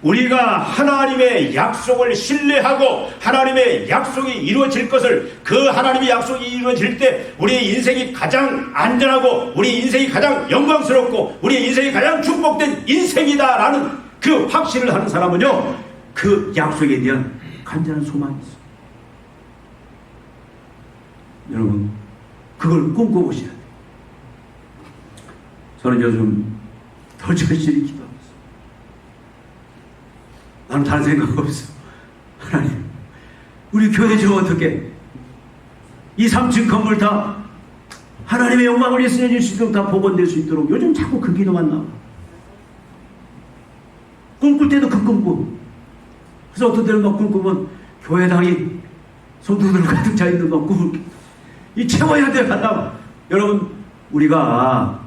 우리가 하나님의 약속을 신뢰하고 하나님의 약속이 이루어질 것을, 그 하나님의 약속이 이루어질 때 우리의 인생이 가장 안전하고 우리 인생이 가장 영광스럽고 우리의 인생이 가장 축복된 인생이다라는 그 확신을 하는 사람은요, 그 약속에 대한 간절한 소망이 있어요. 여러분, 그걸 꿈꿔보셔야 돼요. 저는 요즘 더 절실히 기도합니다. 나는 다른 생각 없어. 하나님, 우리 교회 저 어떻게 이 3층 건물 다 하나님의 영광을 위해 쓰여질 수 있도록 다 복원될 수 있도록 요즘 자꾸 그 기도만 나와. 꿈꿀 때도 그 꿈꾸. 그래서 어떤 때는 막 꿈꾸면 교회당이 성도들 가득 차 있는 거 꿈을 이 채워야 돼 간다. 여러분, 우리가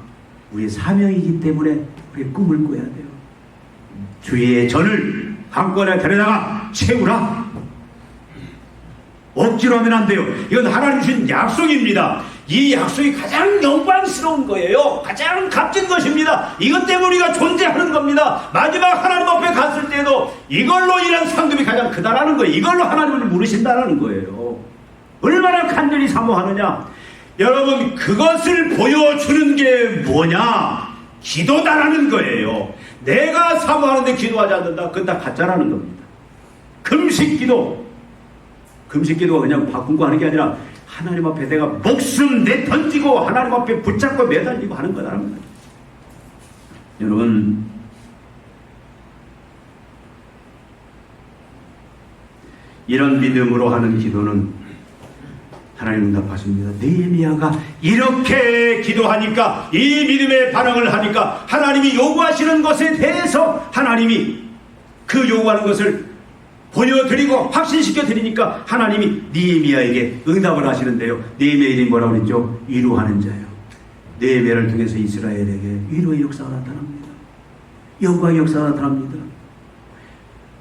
우리의 사명이기 때문에 우리의 꿈을 꿔야 돼요. 주의 전을 강권에 데려다가 채우라. 억지로 하면 안 돼요. 이건 하나님 주신 약속입니다. 이 약속이 가장 영광스러운 거예요. 가장 값진 것입니다. 이것 때문에 우리가 존재하는 겁니다. 마지막 하나님 앞에 갔을 때도 이걸로 인한 상급이 가장 크다라는 거예요. 이걸로 하나님을 물으신다라는 거예요. 얼마나 간절히 사모하느냐. 여러분, 그것을 보여주는 게 뭐냐? 기도다라는 거예요. 내가 사모하는데 기도하지 않는다? 그건 다 가짜라는 겁니다. 금식기도, 금식기도가 그냥 바꾼 거 하는 게 아니라 하나님 앞에 내가 목숨 내던지고 하나님 앞에 붙잡고 매달리고 하는 거다라는 거예요. 여러분, 이런 믿음으로 하는 기도는 하나님 응답하십니다. 느헤미야가 이렇게 기도하니까, 이 믿음의 반응을 하니까 하나님이 요구하시는 것에 대해서 하나님이 그 요구하는 것을 보여드리고 확신시켜 드리니까 하나님이 느헤미야에게 응답을 하시는데요. 느헤미야 이름이 뭐라고 그랬죠? 위로하는 자예요. 느헤미야를 통해서 이스라엘에게 위로의 역사가 나타납니다. 영광의 역사가 나타납니다.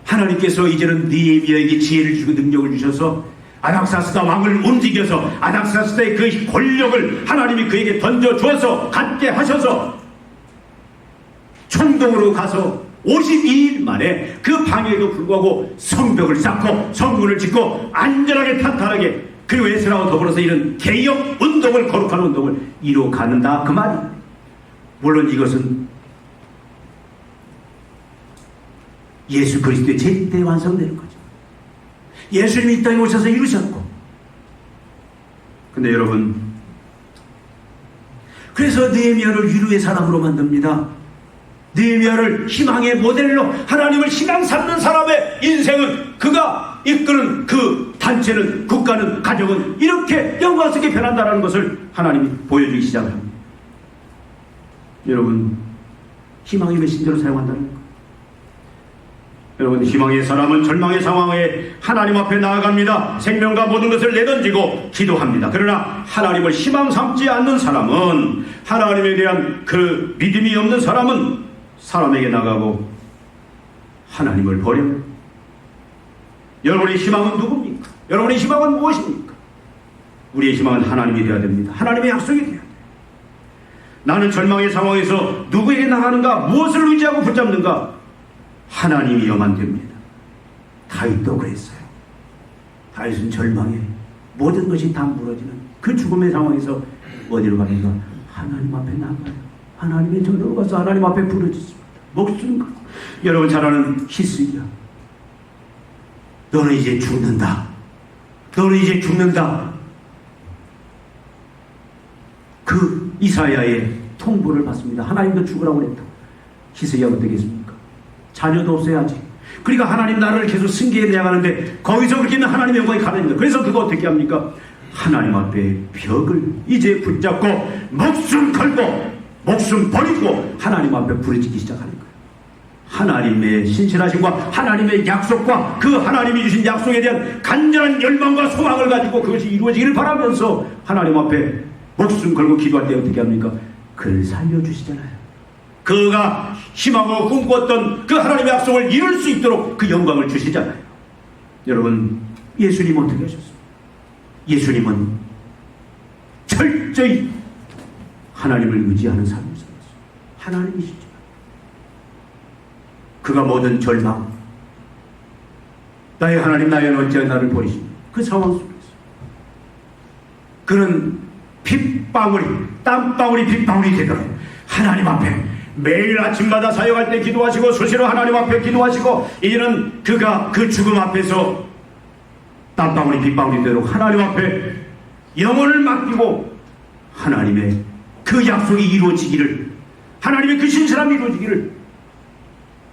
하나님께서 이제는 느헤미야에게 지혜를 주고 능력을 주셔서 아닥사스다 왕을 움직여서 아닥사스다의 그 권력을 하나님이 그에게 던져주어서 갖게 하셔서 총독으로 가서 52일 만에 그 방해에도 불구하고 성벽을 쌓고 성문을 짓고 안전하게 탄탄하게 그리고 에스라와 더불어서 이런 개혁 운동을 거룩한 운동을 이루어가는다 그 말입니다. 물론 이것은 예수 그리스도의 제때 완성되는 거죠. 예수님이 이 땅에 오셔서 이루셨고, 근데 여러분, 그래서 느헤미야를 위로의 사람으로 만듭니다. 느헤미야를 희망의 모델로, 하나님을 희망 삼는 사람의 인생은, 그가 이끄는 그 단체는, 국가는, 가정은 이렇게 영광스럽게 변한다는 것을 하나님이 보여주기 시작합니다. 여러분, 희망의 메신저로 사용한다는 것. 여러분, 희망의 사람은 절망의 상황에 하나님 앞에 나아갑니다. 생명과 모든 것을 내던지고 기도합니다. 그러나 하나님을 희망 삼지 않는 사람은, 하나님에 대한 그 믿음이 없는 사람은 사람에게 나가고 하나님을 버려요. 여러분의 희망은 누굽니까? 여러분의 희망은 무엇입니까? 우리의 희망은 하나님이 되어야 됩니다. 하나님의 약속이 되어야 돼요. 나는 절망의 상황에서 누구에게 나가는가? 무엇을 의지하고 붙잡는가? 하나님이어만 됩니다. 다윗도 그랬어요. 다윗은 절망에 모든 것이 다 무너지는 그 죽음의 상황에서 어디로 갑니까? 하나님 앞에 나가요. 하나님의 전으로 가서 하나님 앞에 부르짖습니다. 목숨 걸고. 여러분 잘 아는 히스기야. 너는 이제 죽는다. 너는 이제 죽는다. 그 이사야의 통보를 받습니다. 하나님도 죽으라고 그랬다. 히스기야가 어떻게 했습니까? 자녀도 없어야지. 그러니까 하나님 나라를 계속 승계해 나가는데 거기서 그렇게 하면 하나님의 영광이 가려집니다. 그래서 그거 어떻게 합니까? 하나님 앞에 벽을 이제 붙잡고 목숨 걸고 목숨 버리고 하나님 앞에 부르짖기 시작하는 거예요. 하나님의 신실하심과 하나님의 약속과 그 하나님이 주신 약속에 대한 간절한 열망과 소망을 가지고 그것이 이루어지기를 바라면서 하나님 앞에 목숨 걸고 기도할 때 어떻게 합니까? 그를 살려주시잖아요. 그가 희망하고 꿈꿨던 그 하나님의 약속을 이룰 수 있도록 그 영광을 주시잖아요. 여러분, 예수님은 어떻게 하셨어요? 예수님은 철저히 하나님을 의지하는 삶을 살았어요. 하나님이시죠. 그가 모든 절망, 나의 하나님 나의 어찌 나를 버리십니까? 그 상황 속에서 그는 핏방울이, 땀방울이 핏방울이 되도록 하나님 앞에 매일 아침마다 사역할 때 기도하시고 수시로 하나님 앞에 기도하시고 이제는 그가 그 죽음 앞에서 땀방울이 빗방울이 되도록 하나님 앞에 영혼을 맡기고 하나님의 그 약속이 이루어지기를, 하나님의 그 신실함이 이루어지기를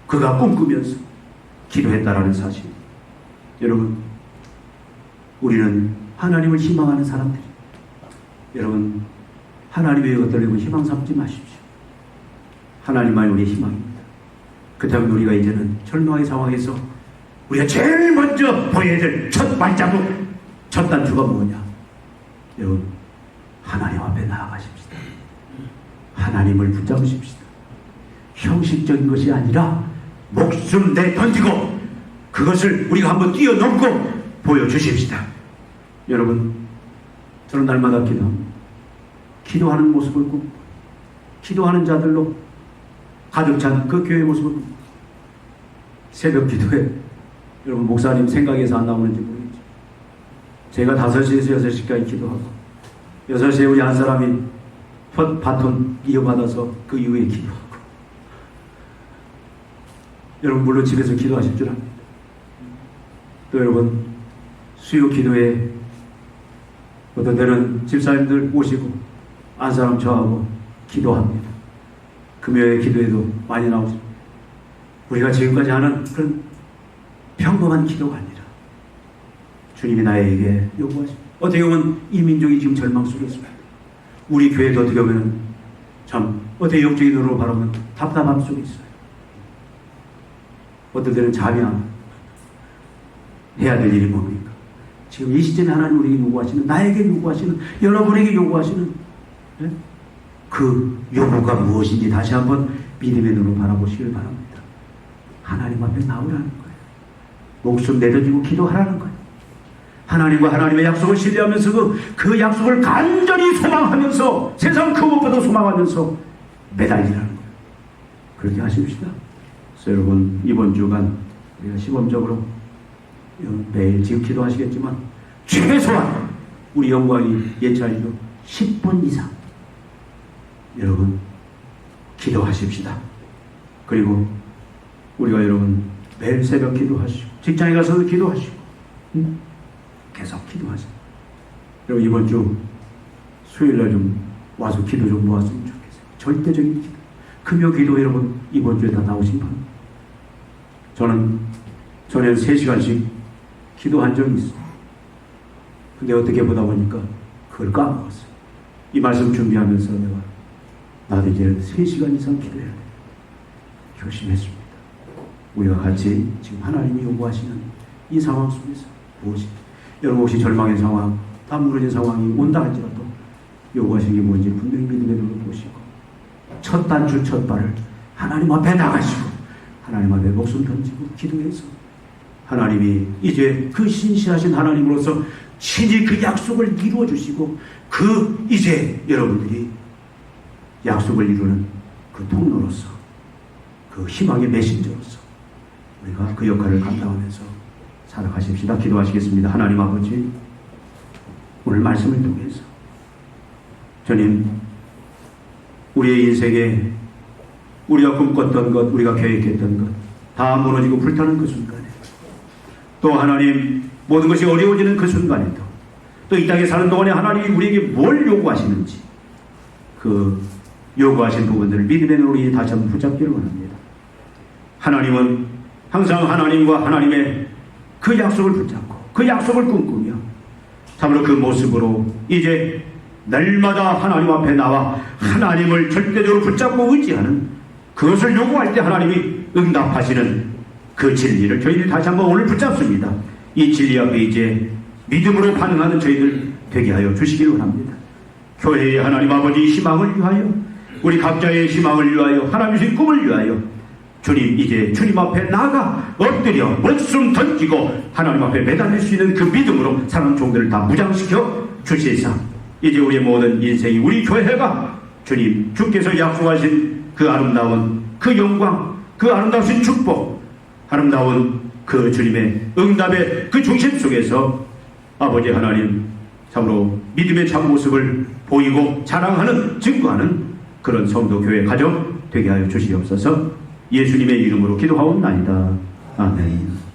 그가 꿈꾸면서 기도했다라는 사실. 여러분, 우리는 하나님을 희망하는 사람들이, 여러분, 하나님의 것들을 희망 삼지 마십시오. 하나님만이 우리의 희망입니다. 그렇다면 우리가 이제는 절망의 상황에서 우리가 제일 먼저 보여야 될 첫 발자국, 첫 단추가 뭐냐? 여러분, 하나님 앞에 나아가십시다. 하나님을 붙잡으십시다. 형식적인 것이 아니라 목숨 내던지고 그것을 우리가 한번 뛰어넘고 보여주십시다. 여러분, 저는 날마다 기도합니다. 기도하는 모습을 꼭, 기도하는 자들로 가득 찬 그 교회의 모습을 새벽 기도에, 여러분 목사님 생각에서 안 나오는지 모르겠죠. 제가 5시에서 6시까지 기도하고 6시에 우리 한 사람이 바톤 이어받아서 그 이후에 기도하고, 여러분 물론 집에서 기도하실 줄 압니다. 또 여러분 수요 기도에 어떤 때는 집사님들 오시고 한 사람 저하고 기도합니다. 금요일 기도에도 많이 나오죠. 우리가 지금까지 하는 그런 평범한 기도가 아니라 주님이 나에게 요구하십니다. 어떻게 보면 이 민족이 지금 절망 속에 있습니다. 우리 교회도 어떻게 보면 참 어떻게 영적인 눈으로 바라보면 답답함 속에 있어요. 어떨 때는 잠이 안 와요. 해야 될 일이 뭡니까? 지금 이 시점에 하나님 우리에게 요구하시는, 나에게 요구하시는, 여러분에게 요구하시는 그 요구가 무엇인지 다시 한번 믿음의 눈으로 바라보시길 바랍니다. 하나님 앞에 나오라는 거예요. 목숨 내던지고 기도하라는 거예요. 하나님과 하나님의 약속을 신뢰하면서 그 약속을 간절히 소망하면서, 세상 그 무엇보다 소망하면서 매달리라는 거예요. 그렇게 하십시다. 그래서 여러분 이번 주간 우리가 시범적으로 매일 지금 기도하시겠지만 최소한 우리 영광이 예찬이죠 10분 이상 여러분 기도하십시다. 그리고 우리가 여러분 매일 새벽 기도하시고 직장에 가서도 기도하시고 계속 기도하세요. 여러분 이번 주 수요일날 좀 와서 기도 좀 모았으면 좋겠어요. 절대적인 기도. 금요 기도 여러분 이번 주에 다 나오신 분. 저는 전에 3시간씩 기도한 적이 있어요. 근데 어떻게 보다 보니까 그걸 까먹었어요. 이 말씀 준비하면서 내가 나도 이제 3시간 이상 기도해야 돼. 결심했습니다. 우리가 같이 지금 하나님이 요구하시는 이 상황 속에서 무엇이 여러분 혹시 절망의 상황, 다 무너진 상황이 온다 할지라도 요구하시는 게 뭔지 분명히 믿음의 눈으로 보시고 첫 단추 첫 발을 하나님 앞에 나가시고 하나님 앞에 목숨 던지고 기도해서 하나님이 이제 그 신실하신 하나님으로서 친히 그 약속을 이루어 주시고 그 이제 여러분들이 약속을 이루는 그 통로로서 그 희망의 메신저로서 우리가 그 역할을 감당하면서 살아가십시다. 기도하시겠습니다. 하나님 아버지 오늘 말씀을 통해서 주님 우리의 인생에 우리가 꿈꿨던 것 우리가 계획했던 것 다 무너지고 불타는 그 순간에 또 하나님 모든 것이 어려워지는 그 순간에도 또 이 땅에 사는 동안에 하나님이 우리에게 뭘 요구하시는지 그 요구하신 부분들을 믿음의 눈으로 다시 한번 붙잡기를 원합니다. 하나님은 항상 하나님과 하나님의 그 약속을 붙잡고 그 약속을 꿈꾸며 참으로 그 모습으로 이제 날마다 하나님 앞에 나와 하나님을 절대적으로 붙잡고 의지하는 그것을 요구할 때 하나님이 응답하시는 그 진리를 저희들이 다시 한번 오늘 붙잡습니다. 이 진리 앞에 이제 믿음으로 반응하는 저희들 되게 하여 주시기를 원합니다. 교회의 하나님 아버지 희망을 위하여 우리 각자의 희망을 위하여 하나님의 꿈을 위하여 주님 이제 주님 앞에 나가 엎드려 목숨 던지고 하나님 앞에 매달릴 수 있는 그 믿음으로 사랑 종들을 다 무장시켜 주시사 이제 우리의 모든 인생이 우리 교회가 주님 주께서 약속하신 그 아름다운 그 영광 그 아름다우신 축복 아름다운 그 주님의 응답의 그 중심 속에서 아버지 하나님 참으로 믿음의 참모습을 보이고 자랑하는 증거하는 그런 성도 교회 가정 되게 하여 주시옵소서. 예수님의 이름으로 기도하옵나이다. 아멘.